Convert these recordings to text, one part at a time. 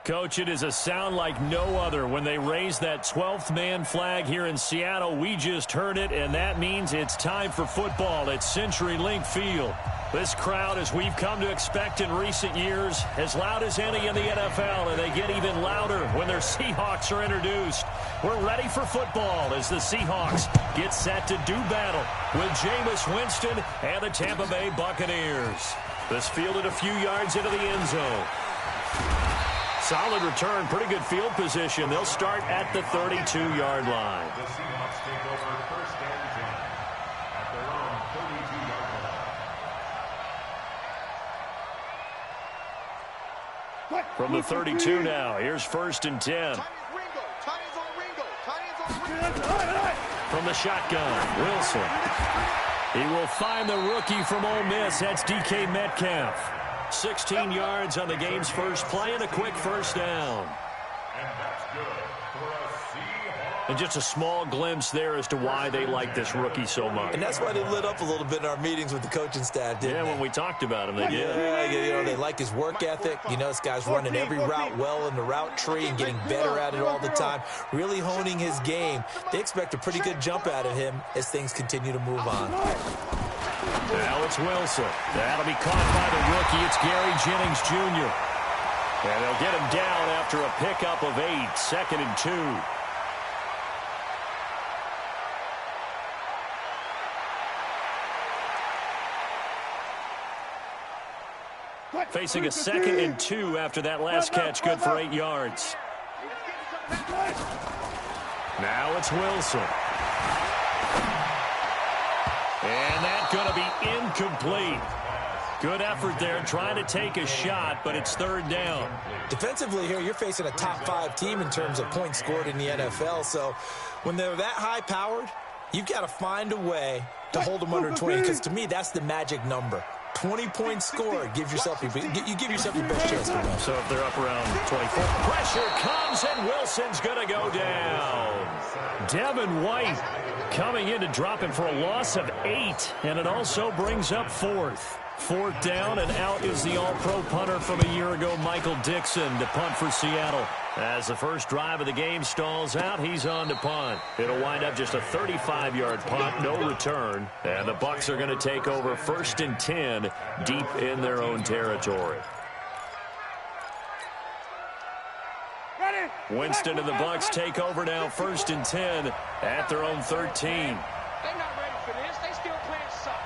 Coach, it is a sound like no other when they raise that 12th man flag here in Seattle. We just heard it, and that means it's time for football at CenturyLink Field. This crowd, as we've come to expect in recent years, as loud as any in the NFL, and they get even louder when their Seahawks are introduced. We're ready for football as the Seahawks get set to do battle with Jameis Winston and the Tampa Bay Buccaneers. This fielded a few yards into the end zone. Solid return, pretty good field position. They'll start at the 32-yard line. The Seahawks take over first and 10 at their own 32-yard line. From the 32 now, here's first and 10. From the shotgun, Wilson. He will find the rookie from Ole Miss. That's DK Metcalf. 16 yards on the game's first play and a quick first down. And that's good for a Seahawks. And just a small glimpse there as to why they like this rookie so much. And that's why they lit up a little bit in our meetings with the coaching staff, didn't they? When we talked about him, they did. Yeah, you know, they like his work ethic. You know, this guy's running every route well in the route tree and getting better at it all the time, really honing his game. They expect a pretty good jump out of him as things continue to move on. Now it's Wilson. That'll be caught by the rookie. It's Gary Jennings Jr. And they'll get him down after a pickup of 8, second and 2. Facing a second and 2 after that last catch, good for 8 yards. Now it's Wilson. And that's going to be incomplete. Good effort there, trying to take a shot, but it's third down. Defensively here, you're facing a top-5 team in terms of points scored in the NFL. So when they're that high-powered, you've got to find a way to hold them under 20, because to me, that's the magic number. 20 points scored, you give yourself your best chance to win. So if they're up around 24, pressure comes and Wilson's going to go down. Devin White coming in to drop him for a loss of 8, and it also brings up fourth. Fourth down, and out is the all-pro punter from a year ago, Michael Dixon, to punt for Seattle. As the first drive of the game stalls out, he's on to punt. It'll wind up just a 35-yard punt, no return, and the Bucs are going to take over first and 10 deep in their own territory. Winston and the Bucs take over now first and 10 at their own 13. They're not ready for this. They still playing suck.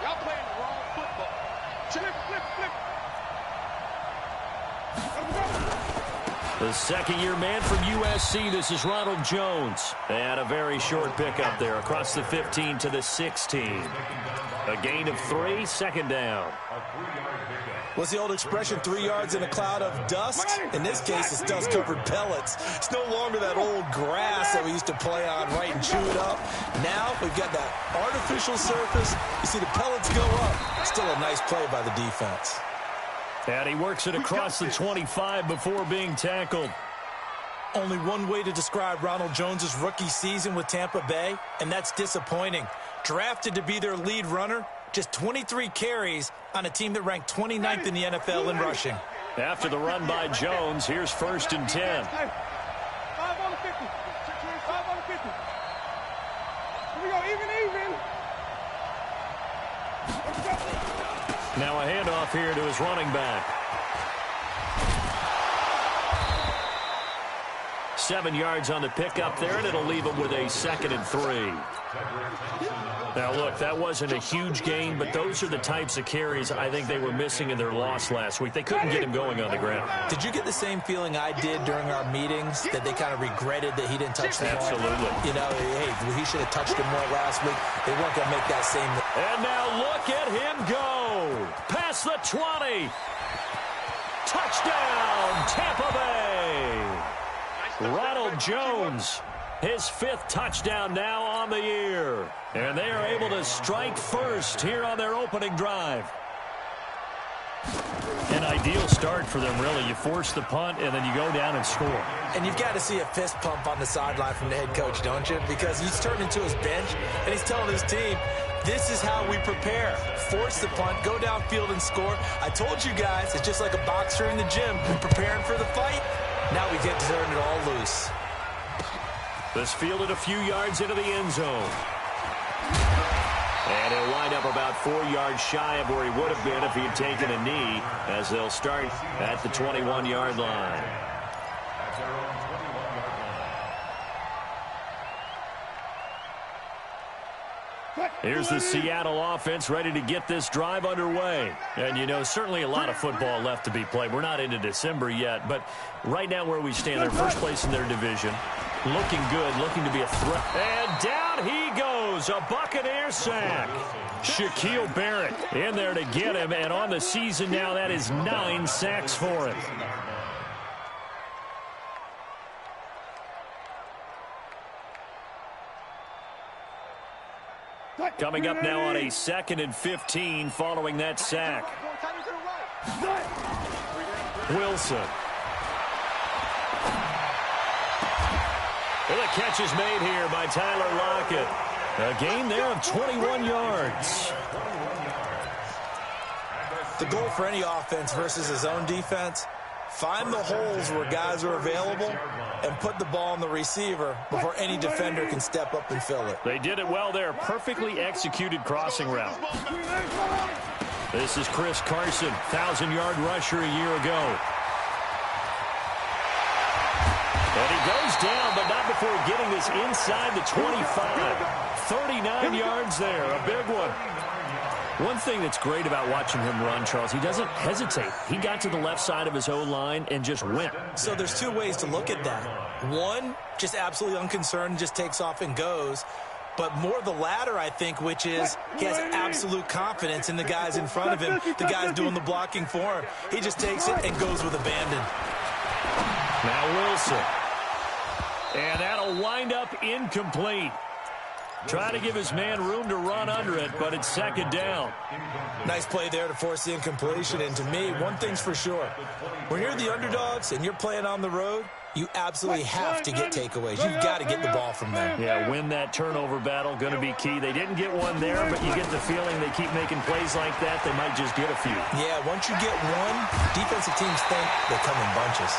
Y'all playing the wrong football. Flip. The second-year man from USC, this is Ronald Jones. And a very short pickup there across the 15 to the 16. A gain of 3, second down. What's the old expression, 3 yards in a cloud of dust? In this case, it's dust-covered pellets. It's no longer that old grass that we used to play on, right, and chew it up. Now we've got that artificial surface. You see the pellets go up. Still a nice play by the defense. And he works it across the 25 before being tackled. Only one way to describe Ronald Jones' rookie season with Tampa Bay, and that's disappointing. Drafted to be their lead runner, just 23 carries on a team that ranked 29th in the NFL in rushing. After the run by Jones, here's first and 10. 5 on the 50. 5 on the 50. Here we go, even. Now a handoff here to his running back. 7 yards on the pickup there, and it'll leave him with a second and 3. Now, look, that wasn't a huge gain, but those are the types of carries I think they were missing in their loss last week. They couldn't get him going on the ground. Did you get the same feeling I did during our meetings, that they kind of regretted that he didn't touch the ball? Absolutely. You know, hey, he should have touched him more last week. They weren't going to make that same. And now look at him go. Past the 20. Touchdown, Tampa Bay. Ronald Jones, his 5th touchdown now on the year. And they are able to strike first here on their opening drive. An ideal start for them, really. You force the punt, and then you go down and score. And you've got to see a fist pump on the sideline from the head coach, don't you? Because he's turned into his bench, and he's telling his team, this is how we prepare. Force the punt, go downfield and score. I told you guys, it's just like a boxer in the gym preparing for the fight. Now we get to turn it all loose. This fielded a few yards into the end zone. And he'll wind up about 4 yards shy of where he would have been if he had taken a knee, as they'll start at the 21-yard line. Here's the Seattle offense ready to get this drive underway. And, you know, certainly a lot of football left to be played. We're not into December yet, but right now where we stand, they're first place in their division. Looking good, looking to be a threat. And down he goes, a Buccaneer sack. Shaquille Barrett in there to get him, and on the season now, that is 9 sacks for him. Coming up now on a 2nd and 15 following that sack. Wilson. And the catch is made here by Tyler Lockett. A gain there of 21 yards. The goal for any offense versus his own defense, find the holes where guys are available and put the ball on the receiver before any defender can step up and fill it. They did it well there. Perfectly executed crossing route. This is Chris Carson, 1,000-yard rusher a year ago. And he goes down, but not before getting this inside the 25. 39 yards there, a big one. One thing that's great about watching him run, Charles, he doesn't hesitate. He got to the left side of his O-line and just went. So there's two ways to look at that. One, just absolutely unconcerned, just takes off and goes. But more the latter, I think, which is he has absolute confidence in the guys in front of him, the guys doing the blocking for him. He just takes it and goes with abandon. Now Wilson. And that'll wind up incomplete. Try to give his man room to run under it, but it's 2nd down. Nice play there to force the incompletion. And to me, one thing's for sure. When you're the underdogs and you're playing on the road, you absolutely have to get takeaways. You've got to get the ball from them. Yeah, win that turnover battle, going to be key. They didn't get one there, but you get the feeling they keep making plays like that, they might just get a few. Yeah, once you get one, defensive teams think they come in bunches.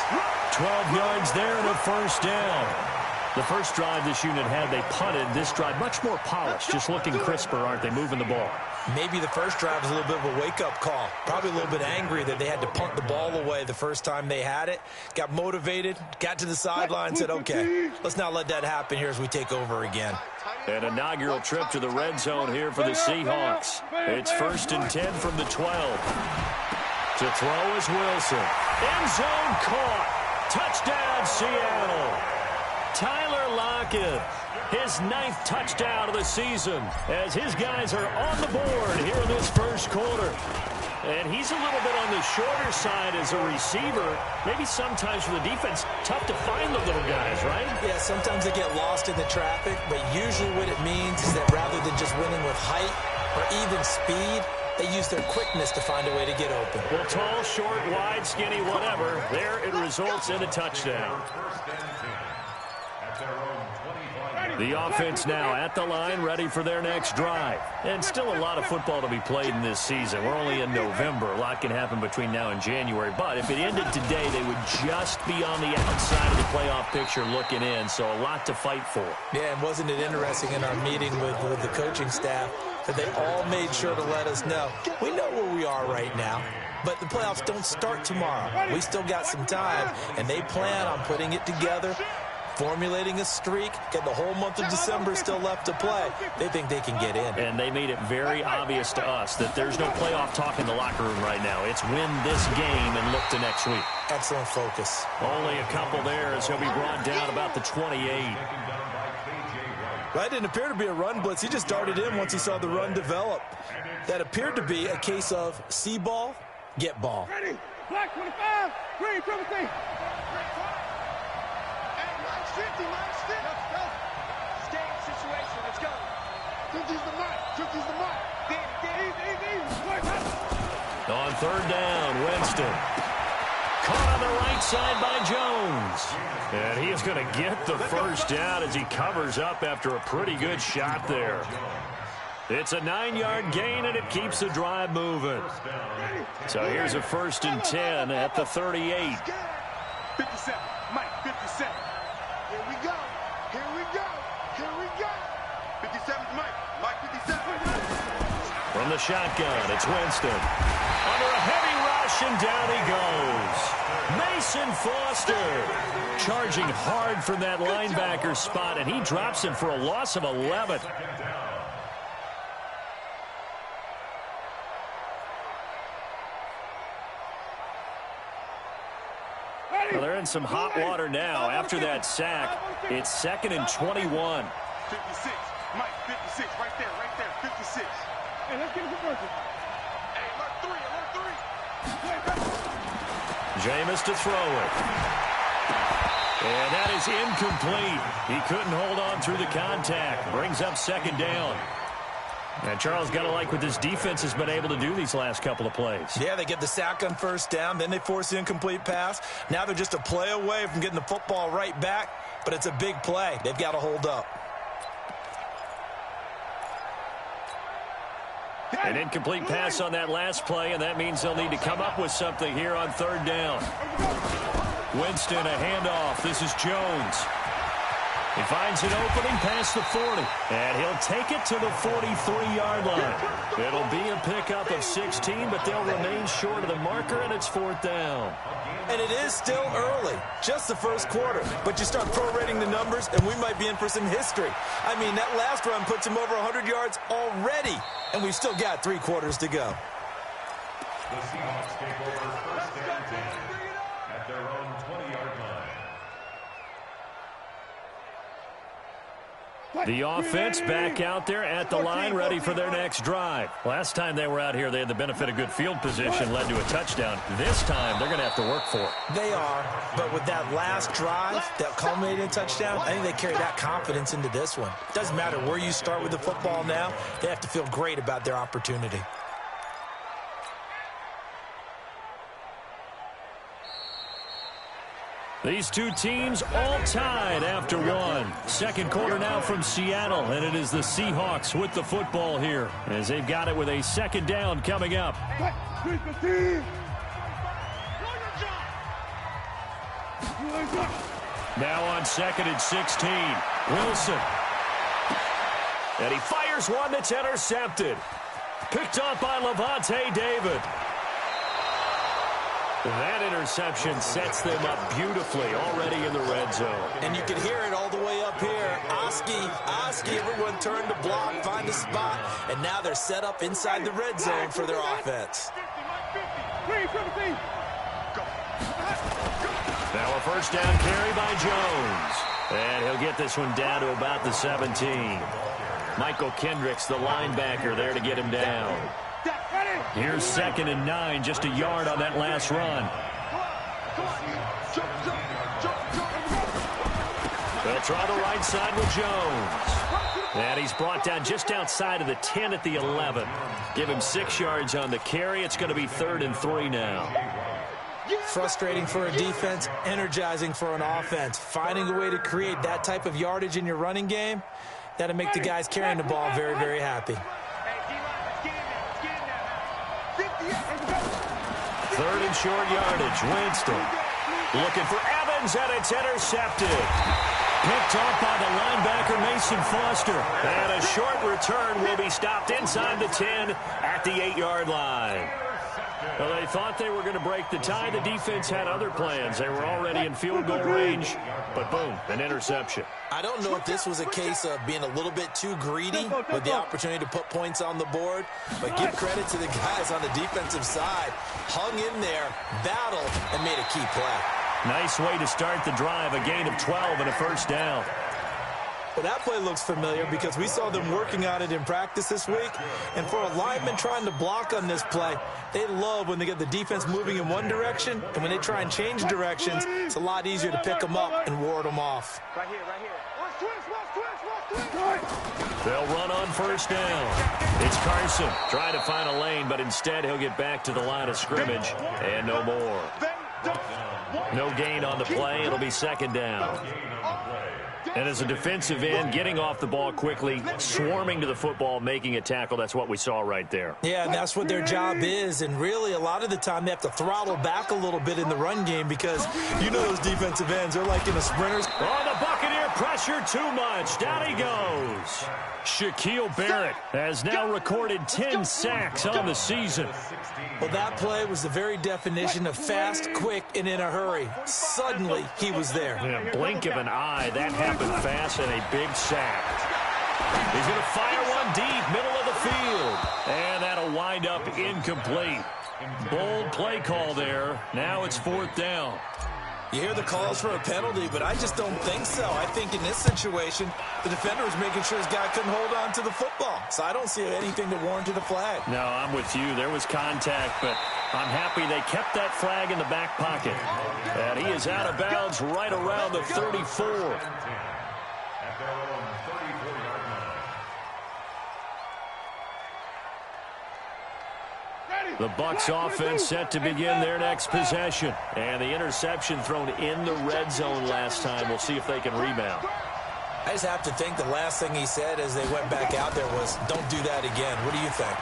12 yards there and a first down. The first drive this unit had, they punted. This drive, much more polished, just looking crisper, aren't they, moving the ball? Maybe the first drive was a little bit of a wake-up call. Probably a little bit angry that they had to punt the ball away the first time they had it. Got motivated, got to the sideline, said, okay, let's not let that happen here as we take over again. An inaugural trip to the red zone here for the Seahawks. It's 1st and 10 from the 12. To throw is Wilson. End zone caught. Touchdown, Seattle. Tyler Lockett, his 9th touchdown of the season, as his guys are on the board here in this first quarter. And he's a little bit on the shorter side as a receiver. Maybe sometimes for the defense, tough to find the little guys, right? Yeah, sometimes they get lost in the traffic, but usually what it means is that rather than just winning with height or even speed, they use their quickness to find a way to get open. Well, tall, short, wide, skinny, whatever, there it results in a touchdown. The offense now at the line, ready for their next drive. And still a lot of football to be played in this season. We're only in November. A lot can happen between now and January. But if it ended today, they would just be on the outside of the playoff picture looking in. So a lot to fight for. Yeah, and wasn't it interesting in our meeting with the coaching staff that they all made sure to let us know, we know where we are right now, but the playoffs don't start tomorrow. We still got some time, and they plan on putting it together, formulating a streak, get the whole month of December still left to play. They think they can get in. And they made it very obvious to us that there's no playoff talk in the locker room right now. It's win this game and look to next week. Excellent focus. Only a couple there as he'll be brought down about the 28. That didn't appear to be a run blitz. He just darted in once he saw the run develop. That appeared to be a case of see ball, get ball. Ready, black 25, green 17. 50, minus 50. Let's go. Stay in situation. Let's go. Took use the mark. Took use the mark. On third down. Winston. Caught on the right side by Jones. And he is going to get the first down as he covers up after a pretty good shot there. It's a 9-yard gain, and it keeps the drive moving. So here's a 1st and 10 at the 38. 57, Mike, 57. Here we go. Here we go. Here we go. 57, Mike, 57. From the shotgun, it's Winston. Under a heavy rush, and down he goes. Mason Foster charging hard from that linebacker spot, and he drops him for a loss of 11. Well, they're in some hot water now. After that sack, it's 2nd and 21. 56, Mike, 56, right there, 56. Hey, let's get a conversion. Hey, alert 3. Jameis to throw it. And that is incomplete. He couldn't hold on through the contact. Brings up 2nd down. And Charles, got to like what this defense has been able to do these last couple of plays. Yeah, they get the sack on 1st down, then they force the incomplete pass. Now they're just a play away from getting the football right back, but it's a big play. They've got to hold up. An incomplete pass on that last play, and that means they'll need to come up with something here on 3rd down. Winston, a handoff. This is Jones. He finds an opening past the 40, and he'll take it to the 43-yard line. It'll be a pickup of 16, but they'll remain short of the marker, and it's 4th down. And it is still early, just the 1st quarter. But you start prorating the numbers, and we might be in for some history. I mean, that last run puts him over 100 yards already, and we've still got 3 quarters to go. The Seahawks take over 1st and 10 at their own 20-yard line. The offense back out there at the line, ready for their next drive. Last time they were out here, they had the benefit of good field position, led to a touchdown. This time, they're going to have to work for it. They are, but with that last drive that culminated in a touchdown, I think they carry that confidence into this one. Doesn't matter where you start with the football now, they have to feel great about their opportunity. These two teams all tied after one. 2nd quarter now from Seattle, and it is the Seahawks with the football here as they've got it with a 2nd down coming up. Now on 2nd and 16, Wilson. And he fires one that's intercepted. Picked off by Levante David. That interception sets them up beautifully already in the red zone. And you can hear it all the way up here. Oski, everyone turned to block, find a spot, and now they're set up inside the red zone for their offense. Now a 1st down carry by Jones. And he'll get this one down to about the 17. Michael Kendricks, the linebacker, there to get him down. Here's 2nd and 9, just a yard on that last run. They'll try the right side with Jones. And he's brought down just outside of the 10 at the 11. Give him 6 yards on the carry. It's going to be 3rd and 3 now. Frustrating for a defense, energizing for an offense. Finding a way to create that type of yardage in your running game, that'll make the guys carrying the ball very, very happy. 3rd and short yardage. Winston looking for Evans, and it's intercepted. Picked off by the linebacker, Mason Foster. And a short return will be stopped inside the 10 at the 8-yard line. Well, they thought they were going to break the tie. The defense had other plans. They were already in field goal range, but boom, an interception. I don't know if this was a case of being a little bit too greedy with the opportunity to put points on the board, but give credit to the guys on the defensive side. Hung in there, battled, and made a key play. Nice way to start the drive, a gain of 12 and a 1st down. Well, that play looks familiar because we saw them working on it in practice this week. And for a lineman trying to block on this play, they love when they get the defense moving in one direction. And when they try and change directions, it's a lot easier to pick them up and ward them off. Right here, right here. Watch twist. They'll run on first down. It's Carson trying to find a lane, but instead he'll get back to the line of scrimmage and no more. No gain on the play. It'll be second down. And as a defensive end, getting off the ball quickly, swarming to the football, making a tackle, that's what we saw right there. Yeah, and that's what their job is. And really, a lot of the time, they have to throttle back a little bit in the run game because you know those defensive ends, they're like in the sprinters. Oh, the Buccaneer pressure too much. Down he goes. Shaquille Barrett has now recorded 10 sacks on the season. Well, that play was the very definition of fast, quick, and in a hurry. Suddenly, he was there. In a blink of an eye, that happened fast and a big sack. He's going to fire one deep, middle of the field. And that'll wind up incomplete. Bold play call there. Now it's fourth down. You hear the calls for a penalty, but I just don't think so. I think in this situation, the defender was making sure his guy couldn't hold on to the football. So I don't see anything that warranted a flag. No, I'm with you. There was contact, but I'm happy they kept that flag in the back pocket. And he is out of bounds right around the 34. The Bucs offense set to begin their next possession. And the interception thrown in the red zone last time. We'll see if they can rebound. I just have to think the last thing he said as they went back out there was, don't do that again. What do you think?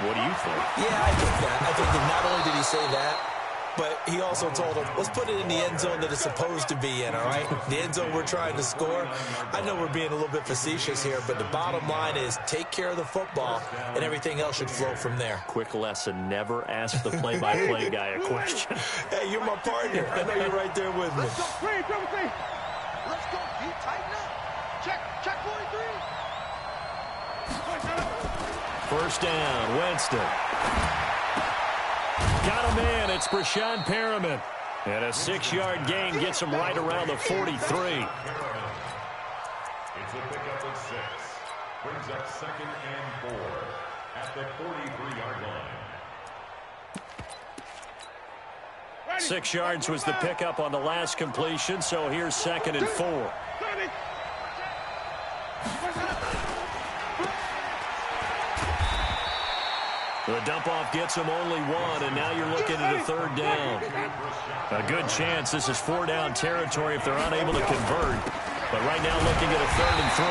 What do you think? Yeah, I think that. I think that not only did he say that, but he also told him, let's put it in the end zone that it's supposed to be in, all right? The end zone we're trying to score. I know we're being a little bit facetious here, but the bottom line is take care of the football, and everything else should flow from there. Quick lesson, never ask the play-by-play guy a question. Hey, you're my partner. I know you're right there with me. Let's go. You tighten up. Check 43. First down, Winston. Got a man. It's Brashad Perriman. And a 6-yard gain gets him right around the 43. It's a pickup of 6. Brings up 2nd and 4 at the 43-yard line. 6 yards was the pickup on the last completion, so here's 2nd and 4. The dump-off gets him only 1, and now you're looking at a 3rd down. A good chance this is 4-down territory if they're unable to convert. But right now looking at a 3rd and 3.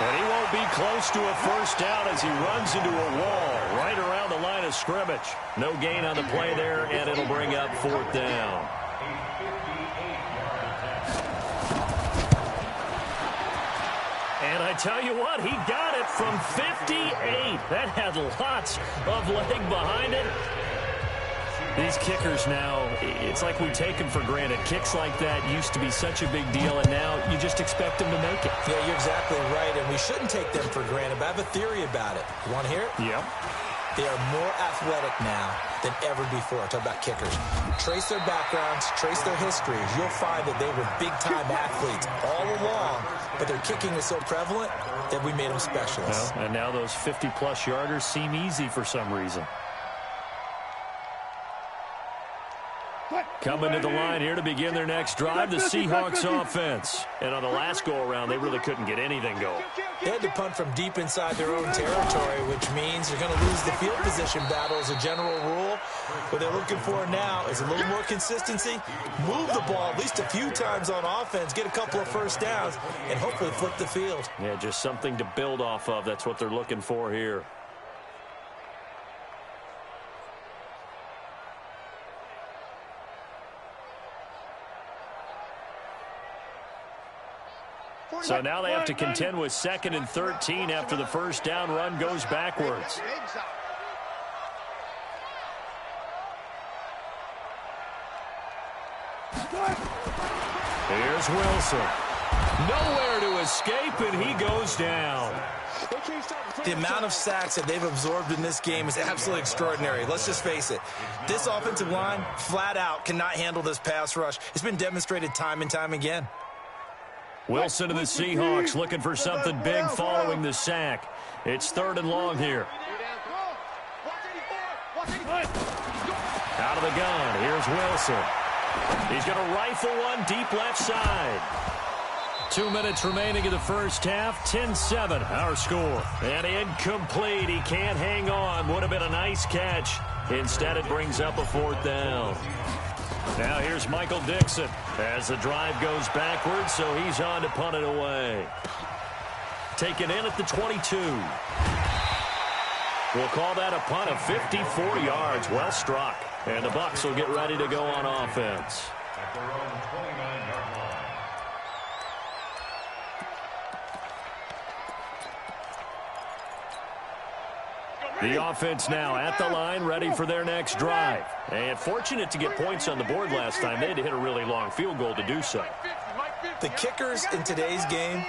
And he won't be close to a first down as he runs into a wall right around the line of scrimmage. No gain on the play there, and it'll bring up 4th down. And I tell you what, he got it from 58. That had lots of leg behind it. These kickers now, it's like we take them for granted. Kicks like that used to be such a big deal, and now you just expect them to make it. Yeah, you're exactly right, and we shouldn't take them for granted, but I have a theory about it. You want to hear it? Yep. They are more athletic now than ever before. Talk about kickers. Trace their backgrounds, trace their histories. You'll find that they were big-time athletes all along, but their kicking is so prevalent that we made them specialists. Well, and now those 50-plus yarders seem easy for some reason. Coming to the line here to begin their next drive, the Seahawks offense. And on the last go-around, they really couldn't get anything going. They had to punt from deep inside their own territory, which means they're going to lose the field position battle as a general rule. What they're looking for now is a little more consistency, move the ball at least a few times on offense, get a couple of first downs, and hopefully flip the field. Yeah, just something to build off of. That's what they're looking for here. So now they have to contend with 2nd and 13 after the first down run goes backwards. Here's Wilson. Nowhere to escape, and he goes down. The amount of sacks that they've absorbed in this game is absolutely extraordinary. Let's just face it. This offensive line, flat out, cannot handle this pass rush. It's been demonstrated time and time again. Wilson to the Seahawks looking for something big following the sack. It's 3rd and long here. Out of the gun, here's Wilson. He's going to rifle one deep left side. 2 minutes remaining in the first half. 10-7 our score. And incomplete. He can't hang on. Would have been a nice catch. Instead, it brings up a 4th down. Now here's Michael Dixon as the drive goes backwards, so he's on to punt it away. Taken in at the 22. We'll call that a punt of 54 yards. Well struck. And the Bucs will get ready to go on offense. At their own 29-yard line. The offense now at the line, ready for their next drive. And fortunate to get points on the board last time. They had to hit a really long field goal to do so. The kickers in today's game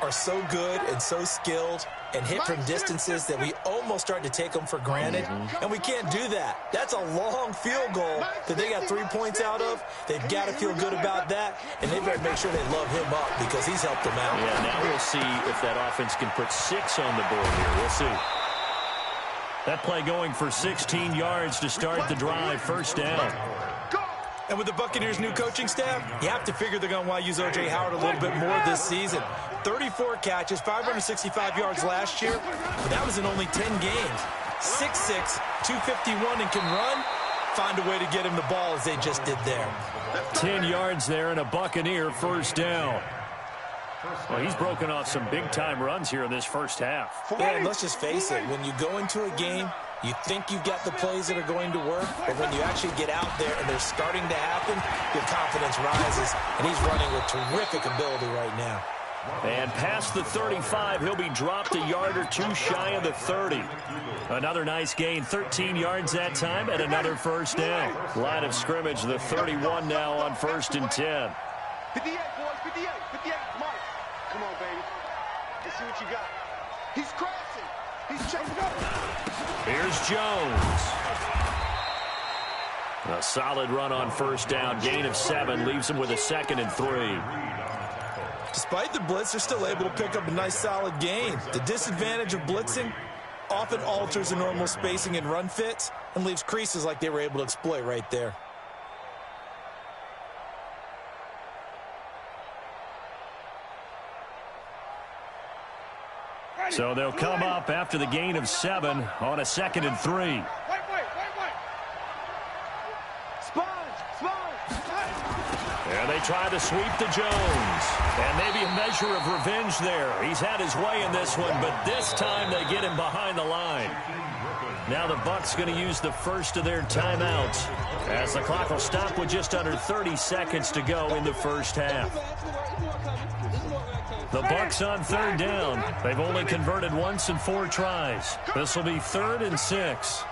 are so good and so skilled and hit from distances that we almost start to take them for granted, and we can't do that. That's a long field goal that they got 3 points out of. They've got to feel good about that, and they better make sure they love him up because he's helped them out. Yeah, now we'll see if that offense can put 6 on the board here. We'll see. That play going for 16 yards to start the drive. 1st down. And with the Buccaneers' new coaching staff, you have to figure they're going to want to use O.J. Howard a little bit more this season. 34 catches, 565 yards last year, but that was in only 10 games. 6'6", 251, and can run. Find a way to get him the ball as they just did there. 10 yards there and a Buccaneer 1st down. Well, he's broken off some big-time runs here in this first half. Yeah, and let's just face it. When you go into a game, you think you've got the plays that are going to work, but when you actually get out there and they're starting to happen, your confidence rises, and he's running with terrific ability right now. And past the 35, he'll be dropped a yard or 2 shy of the 30. Another nice gain, 13 yards that time, and another 1st down. Line of scrimmage, the 31 now on 1st and 10. 58, boys, 58, 58. Mike, come on, baby. Let's see what you got. He's crossing. He's chasing up. Here's Jones. A solid run on 1st down. Gain of 7 leaves him with a 2nd and 3. Despite the blitz, they're still able to pick up a nice solid gain. The disadvantage of blitzing often alters the normal spacing and run fits and leaves creases like they were able to exploit right there. So they'll come up after the gain of 7 on a 2nd and 3. And they try to sweep to Jones. And maybe a measure of revenge there. He's had his way in this one, but this time they get him behind the line. Now the Bucs going to use the first of their timeouts as the clock will stop with just under 30 seconds to go in the first half. The Bucs on 3rd down. They've only converted once in 4 tries. This will be 3rd and 6.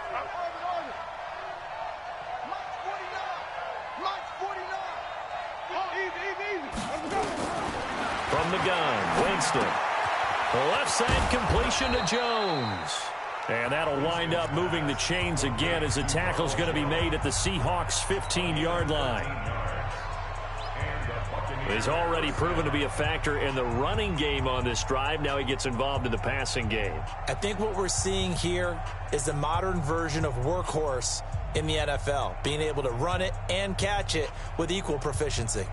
From the gun, Winston. Left side completion to Jones. And that'll wind up moving the chains again as the tackle's going to be made at the Seahawks' 15-yard line. He's already proven to be a factor in the running game on this drive. Now he gets involved in the passing game. I think what we're seeing here is the modern version of workhorse in the NFL, being able to run it and catch it with equal proficiency.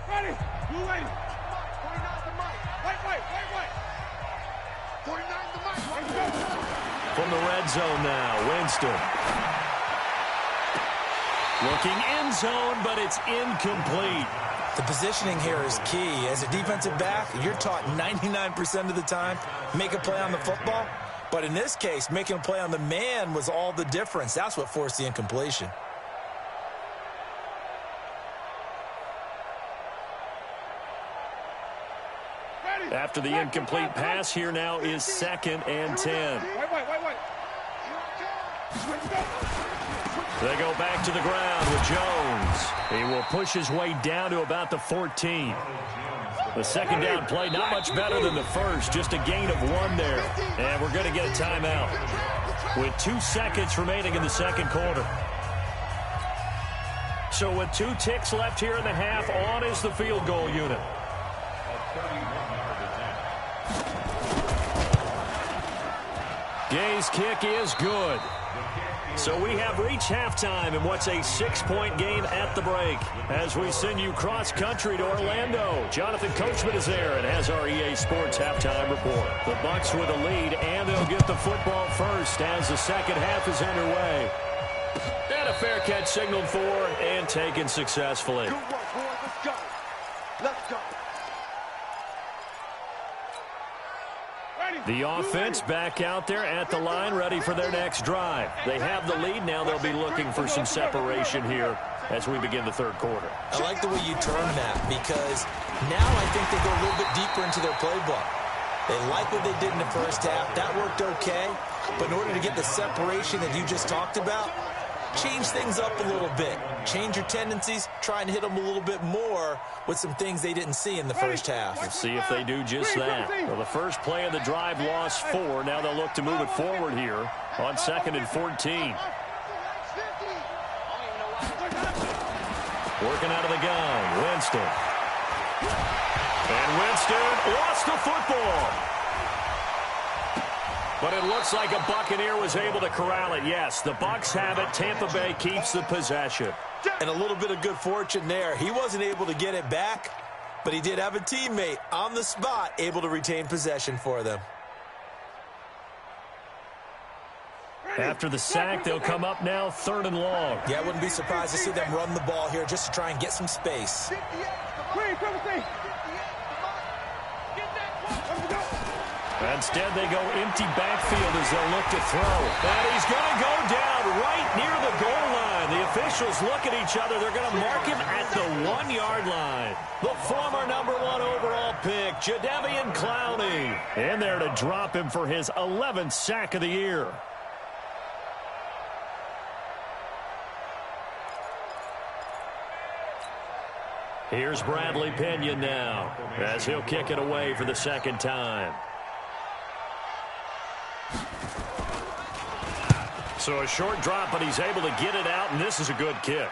Ready. You ready. 49 to Mike. Wait. 49 to Mike. From the red zone now, Winston. Looking end zone, but it's incomplete. The positioning here is key. As a defensive back, you're taught 99% of the time, make a play on the football. But in this case, making a play on the man was all the difference. That's what forced the incompletion. After the incomplete pass, here now is 2nd and 10. Wait. They go back to the ground with Jones. He will push his way down to about the 14. The 2nd down play, not much better than the first, just a gain of 1 there. And we're going to get a timeout with 2 seconds remaining in the 2nd quarter. So with 2 ticks left here in the half, on is the field goal unit. Gay's kick is good. So we have reached halftime in what's a 6-point game at the break. As we send you cross-country to Orlando, Jonathan Coachman is there and has our EA Sports halftime report. The Bucs with a lead, and they'll get the football first as the second half is underway. And a fair catch signaled for and taken successfully. Good work, boys. Let's go. Let's go. The offense back out there at the line, ready for their next drive. They have the lead. Now they'll be looking for some separation here as we begin the third quarter. I like the way you term that, because now I think they go a little bit deeper into their playbook. They like what they did in the first half. That worked okay. But in order to get the separation that you just talked about, change things up a little bit. Change your tendencies. Try and hit them a little bit more with some things they didn't see in the first half. We'll see if they do just that. Well, the first play of the drive lost 4. Now they'll look to move it forward here on 2nd and 14. Working out of the gun, Winston. And Winston lost the football. But it looks like a Buccaneer was able to corral it. Yes, the Bucs have it. Tampa Bay keeps the possession. And a little bit of good fortune there. He wasn't able to get it back, but he did have a teammate on the spot able to retain possession for them. After the sack, they'll come up now 3rd and long. Yeah, I wouldn't be surprised to see them run the ball here just to try and get some space. Instead, they go empty backfield as they'll look to throw. And he's going to go down right near the goal line. The officials look at each other. They're going to mark him at the 1-yard line. The former #1 overall pick, Jadeveon Clowney, in there to drop him for his 11th sack of the year. Here's Bradley Pinion now as he'll kick it away for the second time. So a short drop, but he's able to get it out, and this is a good kick.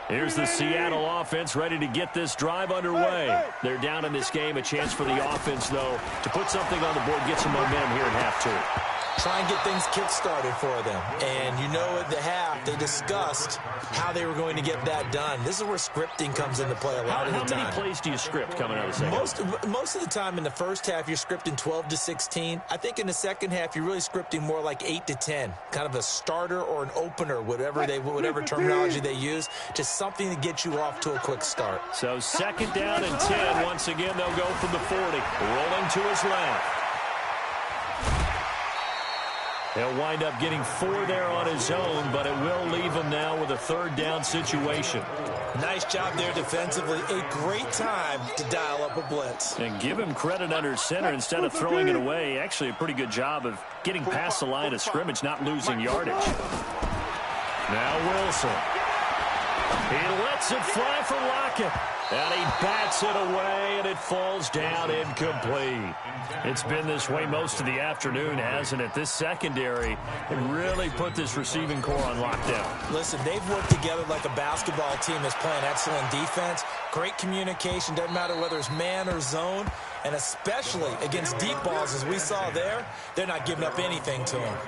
Here's the Seattle offense ready to get this drive underway. They're down in this game. A chance for the offense, though, to put something on the board, get some momentum here in half 2. Try and get things kick-started for them. And you know at the half, they discussed how they were going to get that done. This is where scripting comes into play a lot of the time. How many plays do you script coming out of the second? Most of the time in the first half, you're scripting 12 to 16. I think in the second half, you're really scripting more like 8 to 10. Kind of a starter or an opener, whatever terminology they use. Just something to get you off to a quick start. So 2nd down and 10. Once again, they'll go from the 40. Rolling to his left. He'll wind up getting 4 there on his own, but it will leave him now with a 3rd down situation. Nice job there defensively. A great time to dial up a blitz. And give him credit under center instead of throwing it away. Actually, a pretty good job of getting past the line of scrimmage, not losing yardage. Now Wilson. He lets it fly for Lockett. And he bats it away, and it falls down incomplete. It's been this way most of the afternoon, hasn't it? This secondary really put this receiving core on lockdown. Listen, they've worked together like a basketball team that's playing excellent defense. Great communication, doesn't matter whether it's man or zone. And especially against deep balls, as we saw there, they're not giving up anything to them.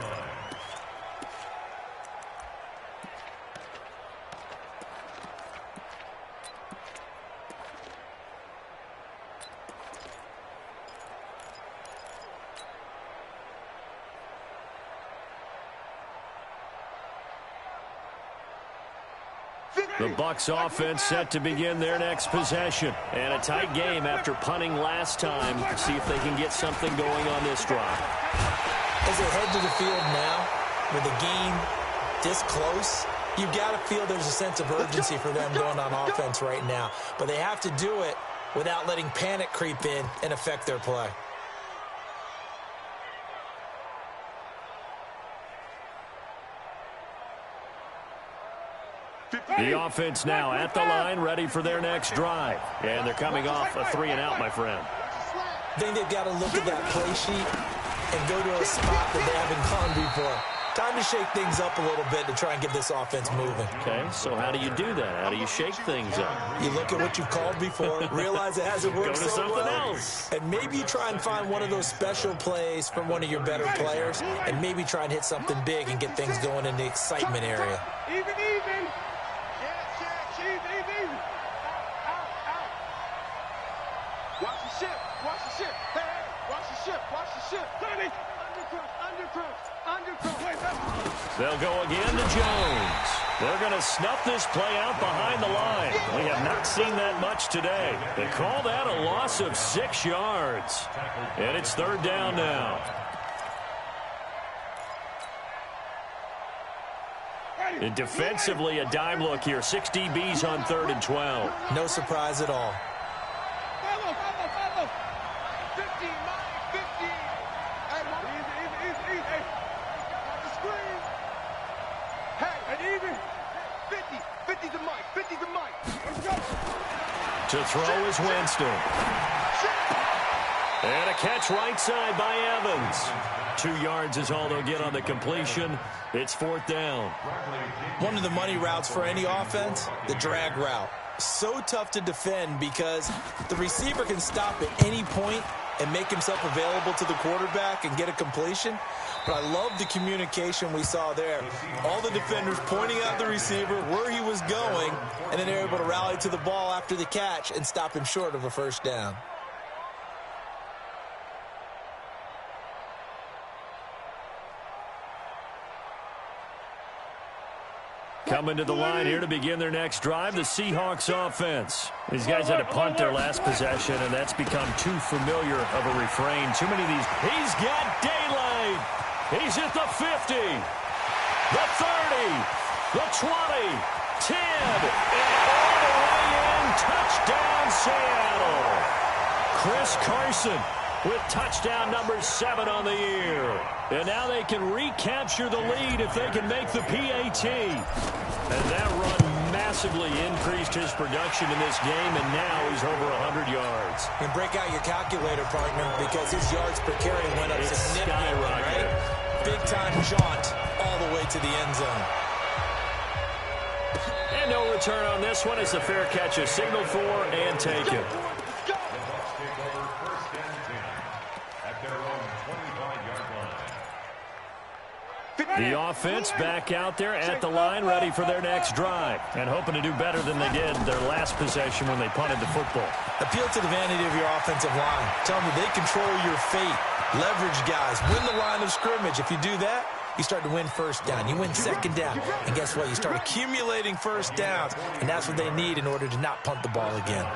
The Bucs offense set to begin their next possession. And a tight game after punting last time. See if they can get something going on this drive. As they head to the field now, with the game this close, you've got to feel there's a sense of urgency for them going on offense right now. But they have to do it without letting panic creep in and affect their play. The offense now at the line, ready for their next drive. And they're coming off a 3-and-out, my friend. I think they've got to look at that play sheet and go to a spot that they haven't gone before. Time to shake things up a little bit to try and get this offense moving. Okay, so how do you do that? How do you shake things up? You look at what you've called before, realize it hasn't worked Go to so something well, else. and maybe you try and find one of those special plays from one of your better players, and maybe try and hit something big and get things going in the excitement area. Even. Even. Out. Watch the ship. Hey, watch the ship. Sonny. Undercross. They'll go again to Jones. They're going to snuff this play out behind the line. We have not seen that much today. They call that a loss of 6 yards. And it's 3rd down now. And defensively, a dime look here. 6 DBs on 3rd and 12. No surprise at all. Follow. 50. Easy. Hey, watch the screen. Hey, and even. 50 to Mike. Let's go. To throw is Winston. And a catch right side by Evans. 2 yards is all they'll get on the completion. It's 4th down. One of the money routes for any offense, the drag route. So tough to defend because the receiver can stop at any point and make himself available to the quarterback and get a completion. But I love the communication we saw there. All the defenders pointing out the receiver, where he was going, and then they're able to rally to the ball after the catch and stop him short of a 1st down. Coming to the line here to begin their next drive, the Seahawks offense. These guys had to punt their last possession, and that's become too familiar of a refrain. Too many of these. He's got daylight. He's at the 50, the 30, the 20, 10, and all the way in. Touchdown, Seattle. Chris Carson with touchdown number 7 on the year. And now they can recapture the lead if they can make the PAT. And that run massively increased his production in this game, and now he's over 100 yards. And break out your calculator, partner, because his yards per carry went up significantly, right? Big-time jaunt all the way to the end zone. And no return on this one. It's a fair catch, a signal for, and take it. The offense back out there at the line, ready for their next drive, and hoping to do better than they did their last possession when they punted the football. Appeal to the vanity of your offensive line. Tell them that they control your fate. Leverage guys. Win the line of scrimmage. If you do that, you start to win 1st down. You win 2nd down. And guess what? You start accumulating 1st downs, and that's what they need in order to not punt the ball again.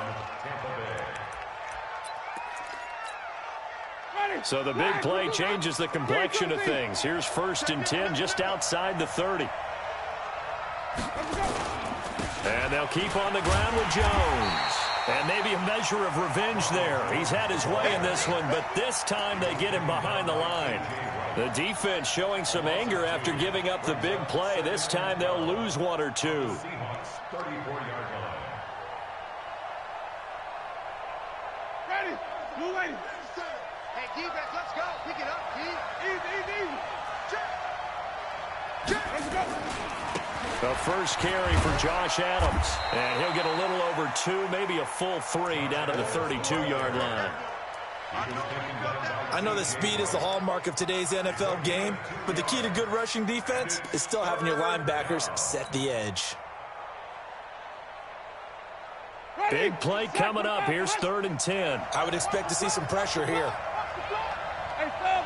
So the big play changes the complexion of things. Here's 1st and 10 just outside the 30. And they'll keep on the ground with Jones. And maybe a measure of revenge there. He's had his way in this one, but this time they get him behind the line. The defense showing some anger after giving up the big play. This time they'll lose 1 or 2. Ready. Move ready. Hey, defense, let's go. Pick it up, D. Easy. Check. Let's go. The first carry for Josh Adams. And he'll get a little over 2, maybe a full 3 down to the 32-yard line. I know that speed is the hallmark of today's NFL game, but the key to good rushing defense is still having your linebackers set the edge. Big play coming up. Here's 3rd and 10. I would expect to see some pressure here. Hey, stop.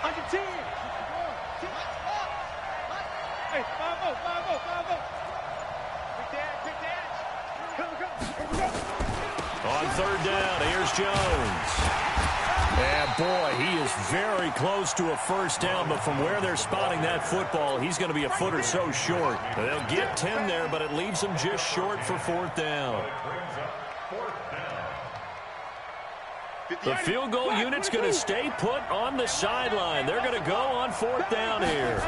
Under 10. Hey, 5-0. Quick dance. Come. On 3rd down, here's Jones. And boy, he is very close to a 1st down, but from where they're spotting that football, he's going to be a foot or so short. They'll get 10 there, but it leaves them just short for 4th down. The field goal unit's going to stay put on the sideline. They're going to go on 4th down here.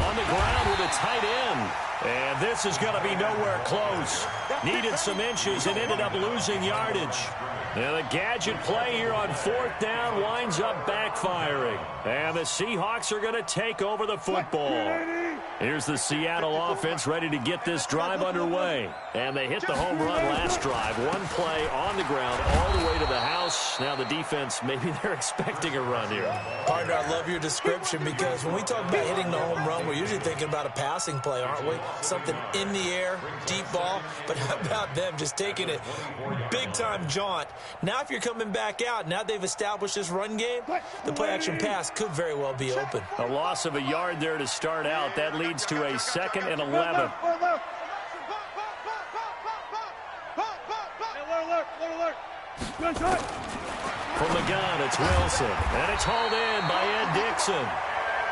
On the ground with a the tight end. And this is going to be nowhere close. Needed some inches and ended up losing yardage. Now the gadget play here on 4th down winds up backfiring. And the Seahawks are going to take over the football. Here's the Seattle offense ready to get this drive underway. And they hit the home run last drive. One play on the ground all the way to the house. Now the defense, maybe they're expecting a run here. Partner, I love your description because when we talk about hitting the home run, we're usually thinking about a passing play, aren't we? Something in the air, deep ball. But how about them just taking it big-time jaunt? Now if you're coming back out, now they've established this run game, the play-action pass could very well be open. A loss of a yard there to start out. That leads to a 2nd and 11. From the gun, it's Wilson. And it's hauled in by Ed Dixon.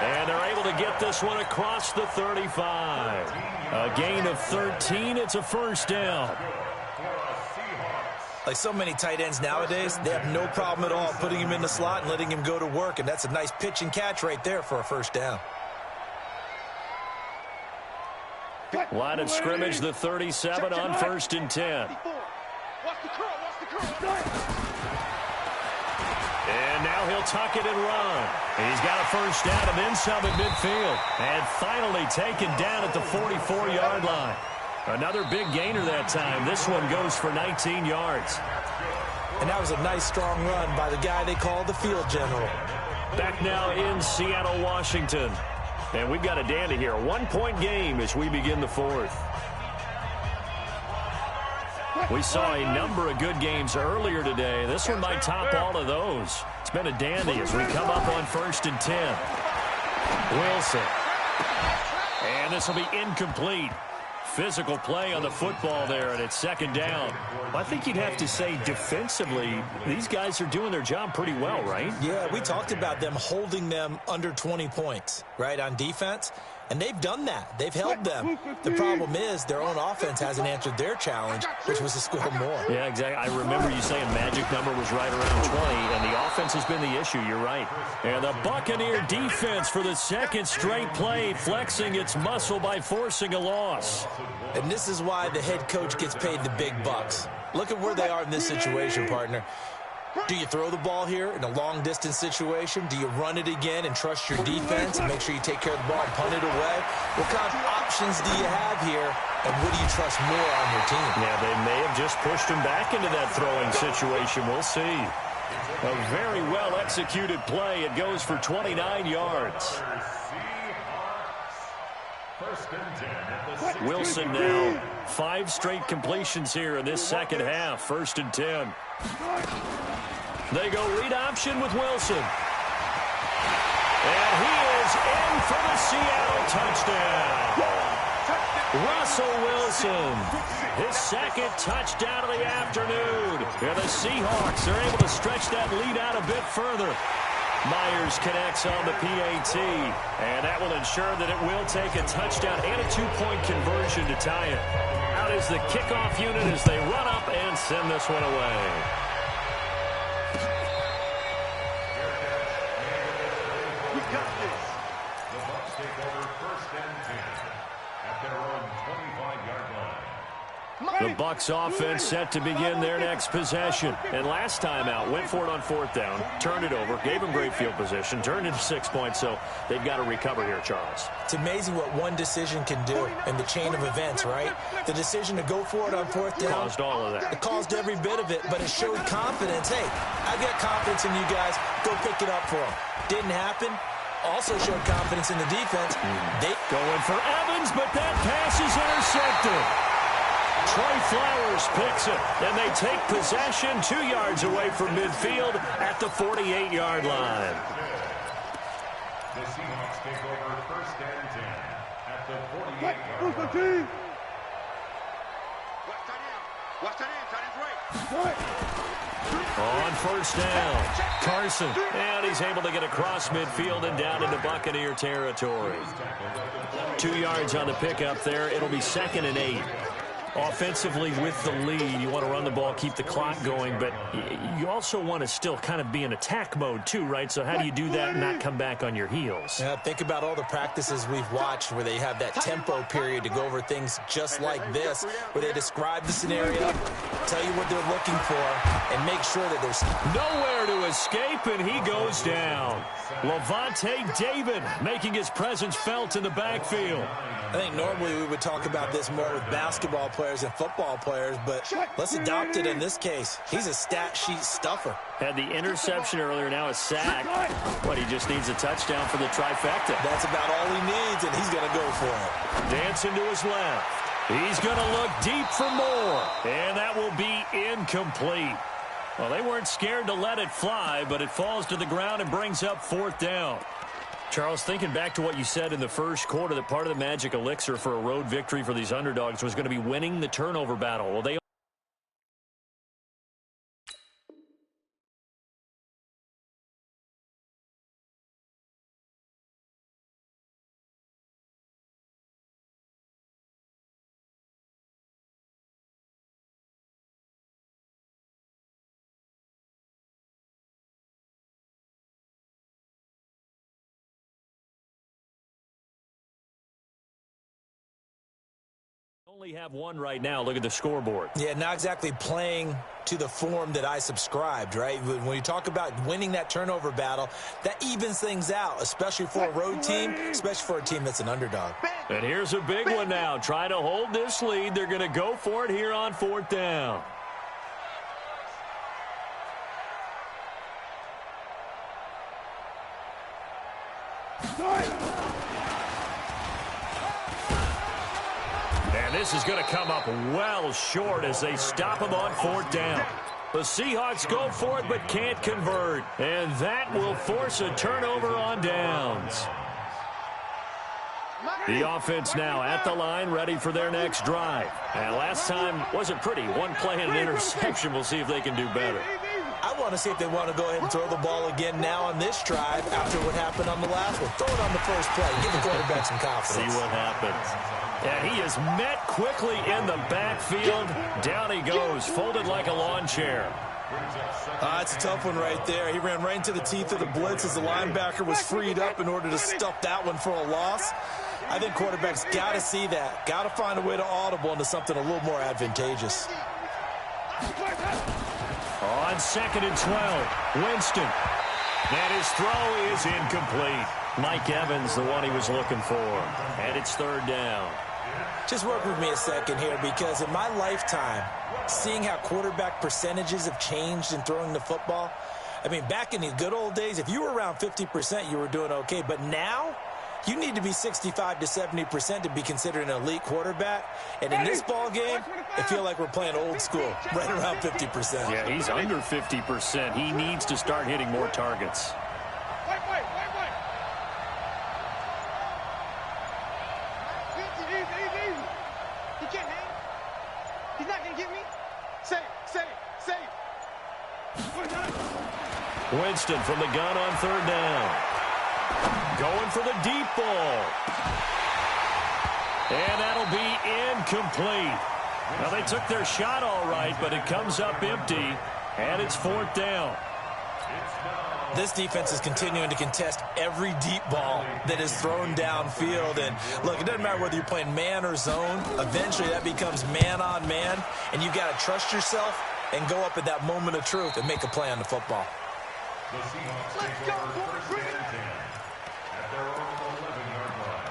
And they're able to get this one across the 35. A gain of 13. It's a 1st down. Like so many tight ends nowadays, they have no problem at all putting him in the slot and letting him go to work. And that's a nice pitch and catch right there for a 1st down. Line of scrimmage, the 37 on 1st and 10. And now he'll tuck it and run. He's got a 1st down and then some at midfield. And finally taken down at the 44-yard line. Another big gainer that time. This one goes for 19 yards. And that was a nice, strong run by the guy they call the field general. Back now in Seattle, Washington. And we've got a dandy here. A 1-point game as we begin the 4th. We saw a number of good games earlier today. This one might top all of those. It's been a dandy as we come up on 1st and 10. Wilson. And this will be incomplete. Physical play on the football there, and it's 2nd down. I think you'd have to say defensively, these guys are doing their job pretty well, right? Yeah, we talked about them holding them under 20 points, right, on defense. And they've done that. They've held them. The problem is their own offense hasn't answered their challenge, which was to score more. Yeah, exactly. I remember you saying magic number was right around 20, and the offense has been the issue. You're right. And the Buccaneer defense for the 2nd straight play, flexing its muscle by forcing a loss. And this is why the head coach gets paid the big bucks. Look at where they are in this situation, partner. Do you throw the ball here in a long-distance situation? Do you run it again and trust your defense and make sure you take care of the ball and punt it away? What kind of options do you have here, and what do you trust more on your team? Yeah, they may have just pushed him back into that throwing situation. We'll see. A very well-executed play. It goes for 29 yards. Wilson now 5 straight completions here in this 2nd half. 1st and 10. They go read option with Wilson. And he is in for the Seattle touchdown. Russell Wilson, his 2nd touchdown of the afternoon. And the Seahawks are able to stretch that lead out a bit further. Myers connects on the PAT, and that will ensure that it will take a touchdown and a 2-point conversion to tie it. Out is the kickoff unit as they run up and send this one away. We've got this. The Bucs take over 1st and 10 at their own 25-yard line. The Bucs offense set to begin their next possession. And last time out, went for it on 4th down, turned it over, gave them great field position, turned into 6 points, so they've got to recover here, Charles. It's amazing what one decision can do in the chain of events, right? The decision to go for it on 4th down. Caused all of that. It caused every bit of it, but it showed confidence. Hey, I've got confidence in you guys. Go pick it up for them. Didn't happen. Also showed confidence in the defense. They going for Evans, but that pass is intercepted. Trey Flowers picks it, and they take possession 2 yards away from midfield at the 48-yard line. The Seahawks take over 1st and 10 at the 48-yard line. On 1st down, Carson, and he's able to get across midfield and down into Buccaneer territory. 2 yards on the pickup there. It'll be 2nd and 8. Offensively with the lead, you want to run the ball, keep the clock going, but you also want to still kind of be in attack mode too, right? So how do you do that and not come back on your heels? Yeah, think about all the practices we've watched where they have that tempo period to go over things just like this, where they describe the scenario, tell you what they're looking for, and make sure that there's nowhere to escape, and he goes down. Levante David making his presence felt in the backfield. I think normally we would talk about this more with basketball players and football players, but let's adopt it in this case. He's a stat sheet stuffer. Had the interception earlier, now a sack. But he just needs a touchdown for the trifecta. That's about all he needs, and he's going to go for it. Dancing to his left. He's going to look deep for more, and that will be incomplete. Well, they weren't scared to let it fly, but it falls to the ground and brings up 4th down. Charles, thinking back to what you said in the first quarter, that part of the magic elixir for a road victory for these underdogs was going to be winning the turnover battle. Well, they only have one right now. Look at the scoreboard. Yeah, not exactly playing to the form that I subscribed, right? When you talk about winning that turnover battle, that evens things out, especially for a road team, especially for a team that's an underdog. And here's a big one now. Try to hold this lead. They're going to go for it here on 4th down. And this is going to come up well short as they stop him on 4th down. The Seahawks go for it but can't convert. And that will force a turnover on downs. The offense now at the line, ready for their next drive. And last time wasn't pretty. One play and an interception. We'll see if they can do better. I want to see if they want to go ahead and throw the ball again now on this drive after what happened on the last one. Throw it on the first play. Give the quarterback some confidence. See what happens. And he is met quickly in the backfield. Down he goes, folded like a lawn chair. It's a tough one right there. He ran right into the teeth of the blitz as the linebacker was freed up in order to stuff that one for a loss. I think quarterbacks got to see that. Got to find a way to audible into something a little more advantageous. On 2nd and 12, Winston. And his throw is incomplete. Mike Evans, the one he was looking for. And it's 3rd down. Just work with me a second here, because in my lifetime, seeing how quarterback percentages have changed in throwing the football, I mean, back in the good old days, if you were around 50%, you were doing okay. But now, you need to be 65 to 70% to be considered an elite quarterback. And in this ball game, I feel like we're playing old school, right around 50%. Yeah, he's under 50%. He needs to start hitting more targets. Winston from the gun on 3rd down. Going for the deep ball. And that'll be incomplete. Now, they took their shot all right, but it comes up empty, and it's 4th down. This defense is continuing to contest every deep ball that is thrown downfield. And, look, it doesn't matter whether you're playing man or zone. Eventually, that becomes man-on-man, and you've got to trust yourself and go up at that moment of truth and make a play on the football. The Seahawks take over 1st and 10 at their own 11-yard line.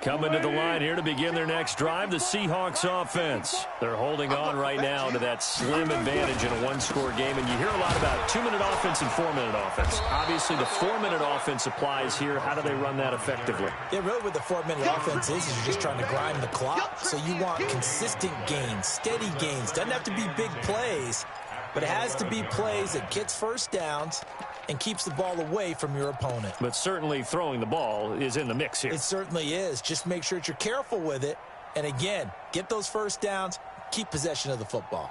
Coming to the line here to begin their next drive, the Seahawks offense. They're holding on right now to that slim advantage in a one-score game, and you hear a lot about 2-minute offense and 4-minute offense. Obviously, the 4-minute offense applies here. How do they run that effectively? Yeah, really what the 4-minute offense is you're just trying to grind the clock. So you want consistent gains, steady gains. Doesn't have to be big plays, but it has to be plays that gets first downs and keeps the ball away from your opponent. But certainly throwing the ball is in the mix here. It certainly is. Just make sure that you're careful with it. And again, get those first downs, keep possession of the football.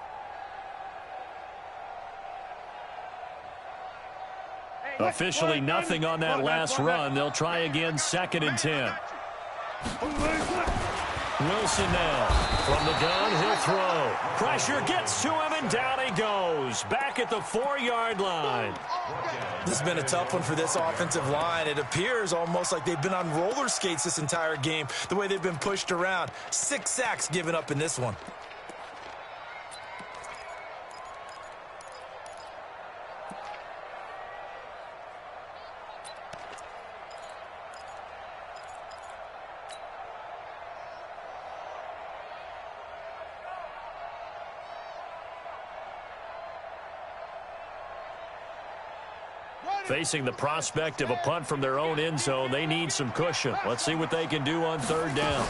Hey, Officially nothing on that last run. They'll try again 2nd and 10. Wilson now. From the gun, he'll throw. Pressure gets to him, and down he goes. Back at the 4-yard line. This has been a tough one for this offensive line. It appears almost like they've been on roller skates this entire game, the way they've been pushed around. 6 sacks given up in this one. Facing the prospect of a punt from their own end zone, they need some cushion. Let's see what they can do on 3rd down.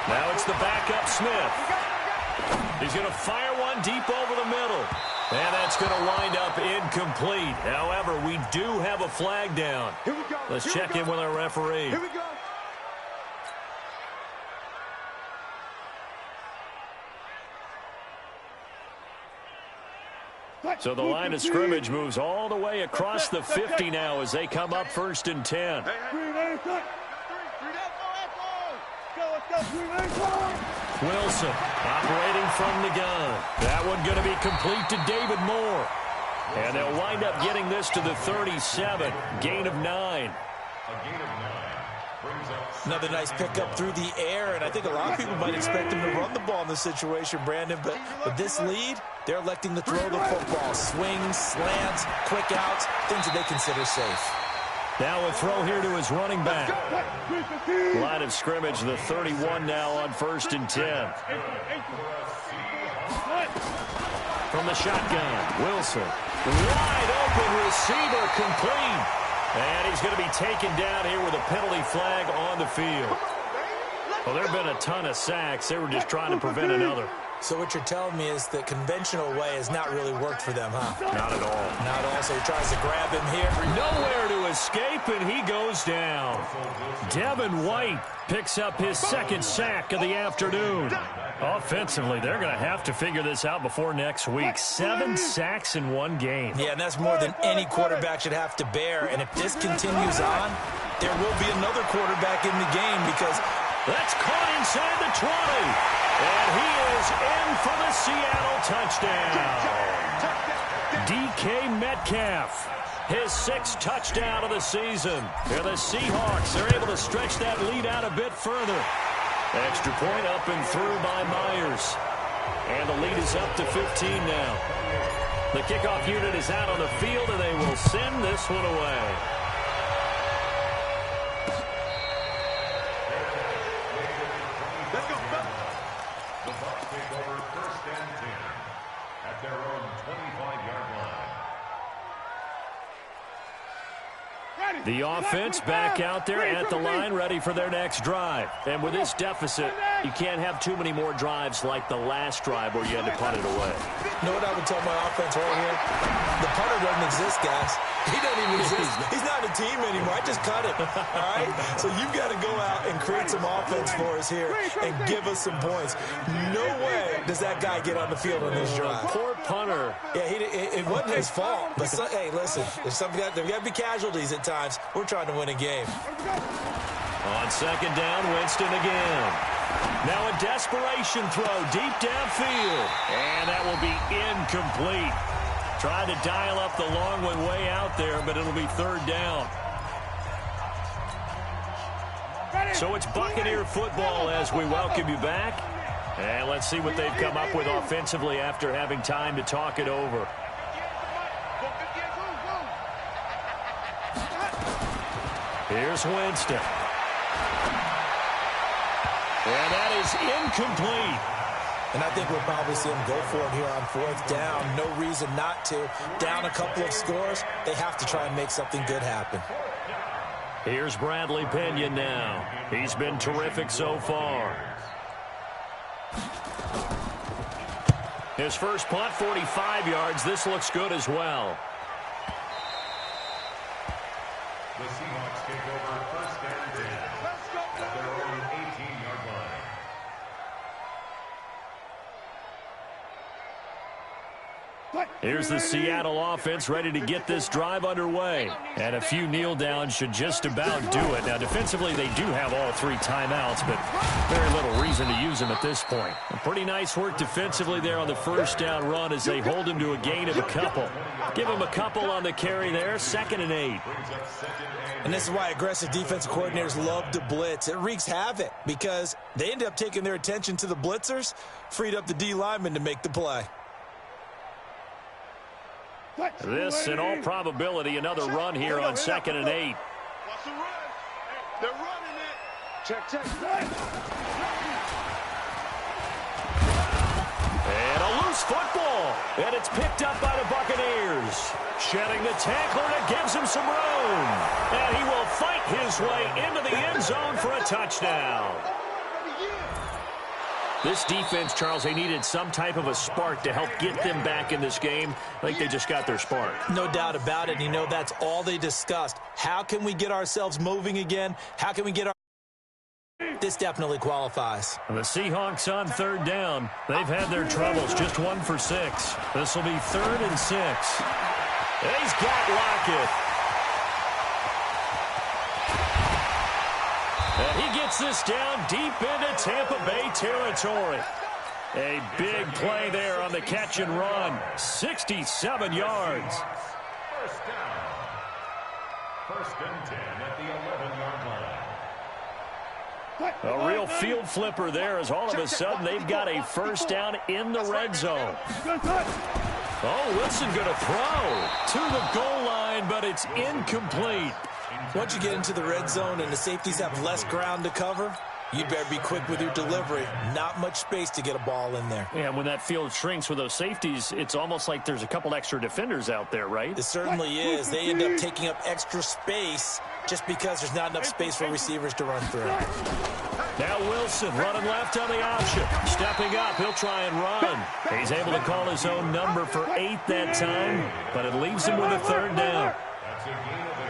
Now it's the backup Smith. He's going to fire one deep over the middle. And that's going to wind up incomplete. However, we do have a flag down. Let's check in with our referee. Here we go. So the line of scrimmage moves all the way across the 50 now as they come up 1st and 10. Wilson operating from the gun. That one going to be complete to David Moore. And they'll wind up getting this to the 37. Gain of 9. A gain of 9 brings up Another nice pickup through the air, and I think a lot of people might expect him to run the ball in this situation, Brandon, but with this lead, they're electing to throw the football. Swings, slants, quick outs, things that they consider safe. Now a throw here to his running back. Line of scrimmage, the 31 now on 1st and 10. From the shotgun, Wilson. Wide open receiver, complete. And he's going to be taken down here with a penalty flag on the field. Well, there have been a ton of sacks. They were just trying to prevent another. So what you're telling me is the conventional way has not really worked for them, huh? Not at all. Not at all. So he tries to grab him here. Nowhere to escape, and he goes down. Devin White picks up his 2nd sack of the afternoon. Offensively, they're going to have to figure this out before next week. 7 sacks in one game. Yeah, and that's more than any quarterback should have to bear. And if this continues on, there will be another quarterback in the game because that's caught inside the 20. And he is in for the Seattle touchdown. DK Metcalf, his 6th touchdown of the season. And the Seahawks are able to stretch that lead out a bit further. Extra point up and through by Myers. And the lead is up to 15 now. The kickoff unit is out on the field, and they will send this one away. the Bucs take over 1st and 10 at their own 25-yard line. The offense back out there at the line, ready for their next drive. And with this deficit, you can't have too many more drives like the last drive where you had to punt it away. You know what I would tell my offense right here? The punter doesn't exist, guys. He doesn't even exist. He's not a team anymore. I just cut him. All right? So you've got to go out and create some offense for us here and give us some points. No way does that guy get on the field on this drive. Poor punter. Yeah, it wasn't his fault. But, hey, listen, there's got to be casualties at times. We're trying to win a game. On 2nd down, Winston again. Now a desperation throw deep downfield. And that will be incomplete. Tried to dial up the long one way out there, but it'll be 3rd down. So it's Buccaneer football as we welcome you back. And let's see what they've come up with offensively after having time to talk it over. Here's Winston. And that is incomplete. And I think we'll probably see them go for it here on 4th down. No reason not to. Down a couple of scores, they have to try and make something good happen. Here's Bradley Pinion now. He's been terrific so far. His first punt, 45 yards. This looks good as well. The Seahawks take over 1st and 10 at their own 18-yard line. Here's the Seattle offense ready to get this drive underway. And a few kneel downs should just about do it. Now, defensively, they do have all 3 timeouts, but very little reason to use them at this point. A pretty nice work defensively there on the first down run as they hold him to a gain of a couple. Give him a couple on the carry there, 2nd and 8. And this is why aggressive defensive coordinators love to blitz. It wreaks havoc because they end up taking their attention to the blitzers, freed up the D lineman to make the play. This, in all probability, another run here on 2nd and 8. Watch the run. They're running it. Check. And a loose football. And it's picked up by the Buccaneers. Shedding the tackler, and it gives him some room. And he will fight his way into the end zone for a touchdown. This defense, Charles, they needed some type of a spark to help get them back in this game. I think they just got their spark. No doubt about it. You know, that's all they discussed. How can we get ourselves moving again? How can we get our... This definitely qualifies. The Seahawks on 3rd down. They've had their troubles. Just 1 for 6. This will be 3rd and 6. He's got Lockett. And he gets this down deep into Tampa Bay territory. A big play there on the catch and run. 67 yards. First down. 1st and 10 at the 11-yard line. A real field flipper there as all of a sudden they've got a first down in the red zone. Oh, Wilson going to throw to the goal line, but it's incomplete. Once you get into the red zone and the safeties have less ground to cover, you better be quick with your delivery. Not much space to get a ball in there. Yeah, when that field shrinks with those safeties, it's almost like there's a couple extra defenders out there, right? It certainly is. They end up taking up extra space just because there's not enough space for receivers to run through. Now Wilson running left on the option. Stepping up, he'll try and run. He's able to call his own number for 8 that time, but it leaves him with a 3rd down. That's a gain of 8.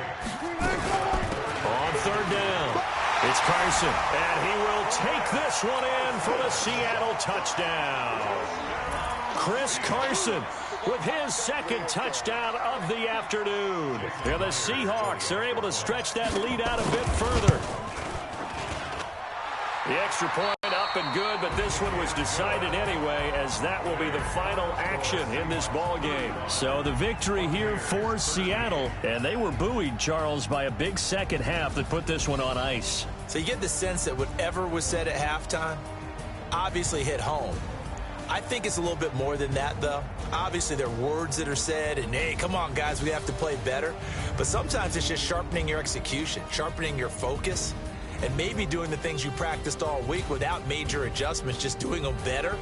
On 3rd down, it's Carson, and he will take this one in for the Seattle touchdown. Chris Carson with his 2nd touchdown of the afternoon. And the Seahawks are able to stretch that lead out a bit further. The extra point up and good, but this one was decided anyway, as that will be the final action in this ball game. So the victory here for Seattle, and they were buoyed, Charles, by a big second half that put this one on ice. So you get the sense that whatever was said at halftime obviously hit home. I think it's a little bit more than that, though. Obviously, there are words that are said, and, hey, come on, guys, we have to play better. But sometimes it's just sharpening your execution, sharpening your focus, and maybe doing the things you practiced all week without major adjustments, just doing them better.